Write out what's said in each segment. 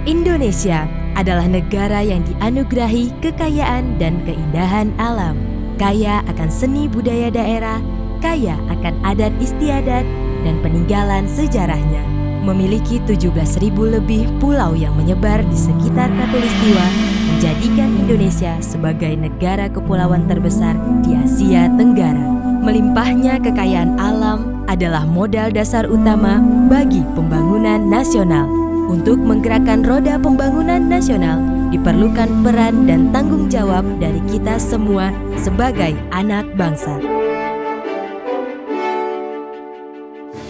Indonesia adalah negara yang dianugerahi kekayaan dan keindahan alam, kaya akan seni budaya daerah, kaya akan adat istiadat dan peninggalan sejarahnya. Memiliki 17.000 lebih pulau yang menyebar di sekitar Khatulistiwa, menjadikan Indonesia sebagai negara kepulauan terbesar di Asia Tenggara. Melimpahnya kekayaan alam adalah modal dasar utama bagi pembangunan nasional. Untuk menggerakkan roda pembangunan nasional, diperlukan peran dan tanggung jawab dari kita semua sebagai anak bangsa.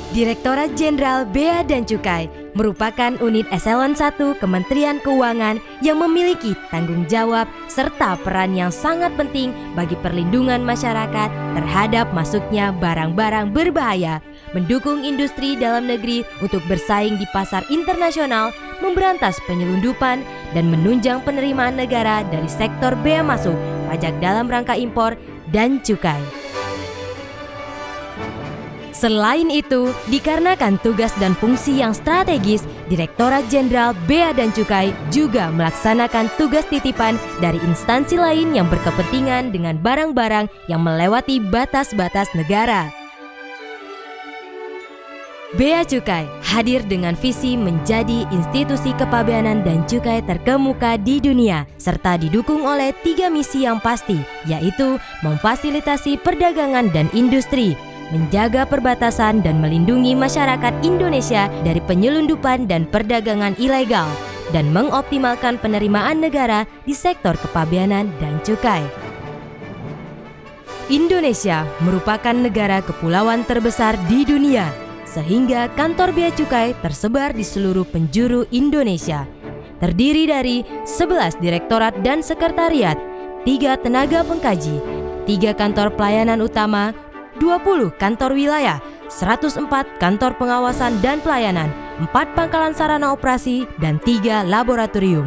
Direktorat Jenderal Bea dan Cukai merupakan unit eselon 1 Kementerian Keuangan yang memiliki tanggung jawab serta peran yang sangat penting bagi perlindungan masyarakat terhadap masuknya barang-barang berbahaya, mendukung industri dalam negeri untuk bersaing di pasar internasional, memberantas penyelundupan, dan menunjang penerimaan negara dari sektor bea masuk, pajak dalam rangka impor, dan cukai. Selain itu, dikarenakan tugas dan fungsi yang strategis, Direktorat Jenderal Bea dan Cukai juga melaksanakan tugas titipan dari instansi lain yang berkepentingan dengan barang-barang yang melewati batas-batas negara. Bea Cukai hadir dengan visi menjadi institusi kepabeanan dan cukai terkemuka di dunia, serta didukung oleh 3 misi yang pasti, yaitu memfasilitasi perdagangan dan industri, menjaga perbatasan dan melindungi masyarakat Indonesia dari penyelundupan dan perdagangan ilegal, dan mengoptimalkan penerimaan negara di sektor kepabeanan dan cukai. Indonesia merupakan negara kepulauan terbesar di dunia, sehingga kantor bea cukai tersebar di seluruh penjuru Indonesia. Terdiri dari 11 direktorat dan sekretariat, 3 tenaga pengkaji, 3 kantor pelayanan utama, 20 kantor wilayah, 104 kantor pengawasan dan pelayanan, 4 pangkalan sarana operasi, dan 3 laboratorium.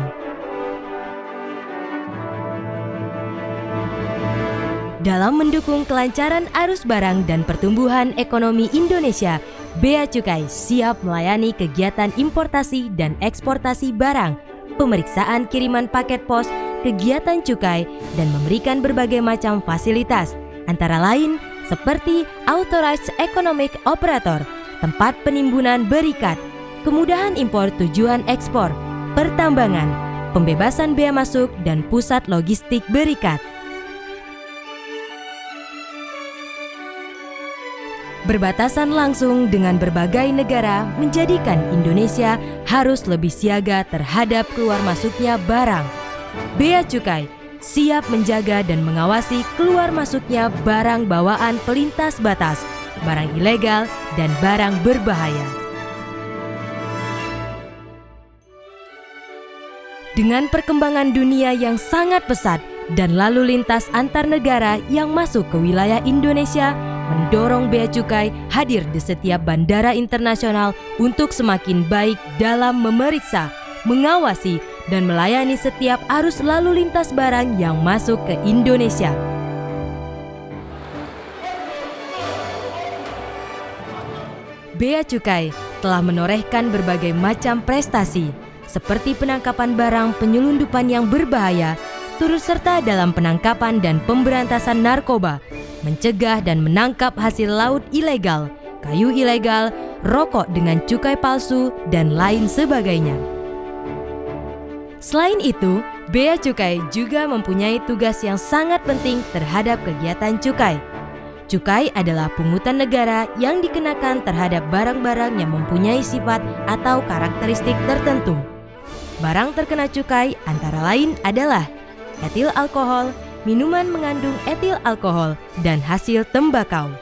Dalam mendukung kelancaran arus barang dan pertumbuhan ekonomi Indonesia, Bea Cukai siap melayani kegiatan importasi dan eksportasi barang, pemeriksaan kiriman paket pos, kegiatan cukai, dan memberikan berbagai macam fasilitas, antara lain seperti Authorized Economic Operator, tempat penimbunan berikat, kemudahan impor tujuan ekspor, pertambangan, pembebasan bea masuk, dan pusat logistik berikat. Berbatasan langsung dengan berbagai negara menjadikan Indonesia harus lebih siaga terhadap keluar masuknya barang. Bea Cukai siap menjaga dan mengawasi keluar masuknya barang bawaan pelintas batas, barang ilegal, dan barang berbahaya. Dengan perkembangan dunia yang sangat pesat dan lalu lintas antar negara yang masuk ke wilayah Indonesia, mendorong Bea Cukai hadir di setiap bandara internasional untuk semakin baik dalam memeriksa, mengawasi, dan melayani setiap arus lalu lintas barang yang masuk ke Indonesia. Bea Cukai telah menorehkan berbagai macam prestasi, seperti penangkapan barang penyelundupan yang berbahaya, turut serta dalam penangkapan dan pemberantasan narkoba, mencegah dan menangkap hasil laut ilegal, kayu ilegal, rokok dengan cukai palsu, dan lain sebagainya. Selain itu, Bea Cukai juga mempunyai tugas yang sangat penting terhadap kegiatan cukai. Cukai adalah pungutan negara yang dikenakan terhadap barang-barang yang mempunyai sifat atau karakteristik tertentu. Barang terkena cukai antara lain adalah etil alkohol, minuman mengandung etil alkohol, dan hasil tembakau.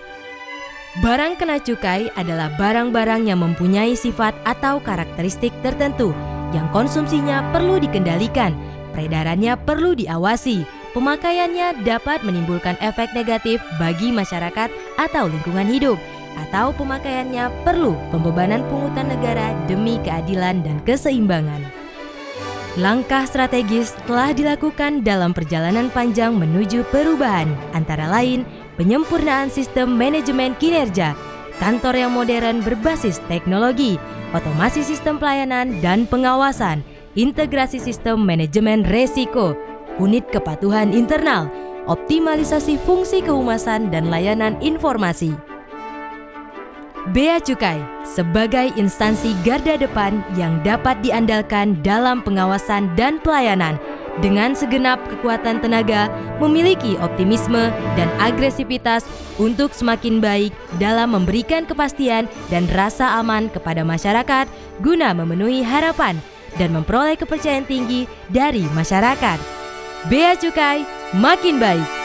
Barang kena cukai adalah barang-barang yang mempunyai sifat atau karakteristik tertentu, yang konsumsinya perlu dikendalikan, peredarannya perlu diawasi, pemakaiannya dapat menimbulkan efek negatif bagi masyarakat atau lingkungan hidup, atau pemakaiannya perlu pembebanan pungutan negara demi keadilan dan keseimbangan. Langkah strategis telah dilakukan dalam perjalanan panjang menuju perubahan, antara lain penyempurnaan sistem manajemen kinerja, kantor yang modern berbasis teknologi, otomasi sistem pelayanan dan pengawasan, integrasi sistem manajemen resiko, unit kepatuhan internal, optimalisasi fungsi kehumasan dan layanan informasi. Bea Cukai sebagai instansi garda depan yang dapat diandalkan dalam pengawasan dan pelayanan dengan segenap kekuatan tenaga memiliki optimisme dan agresivitas untuk semakin baik dalam memberikan kepastian dan rasa aman kepada masyarakat guna memenuhi harapan dan memperoleh kepercayaan tinggi dari masyarakat. Bea Cukai makin baik.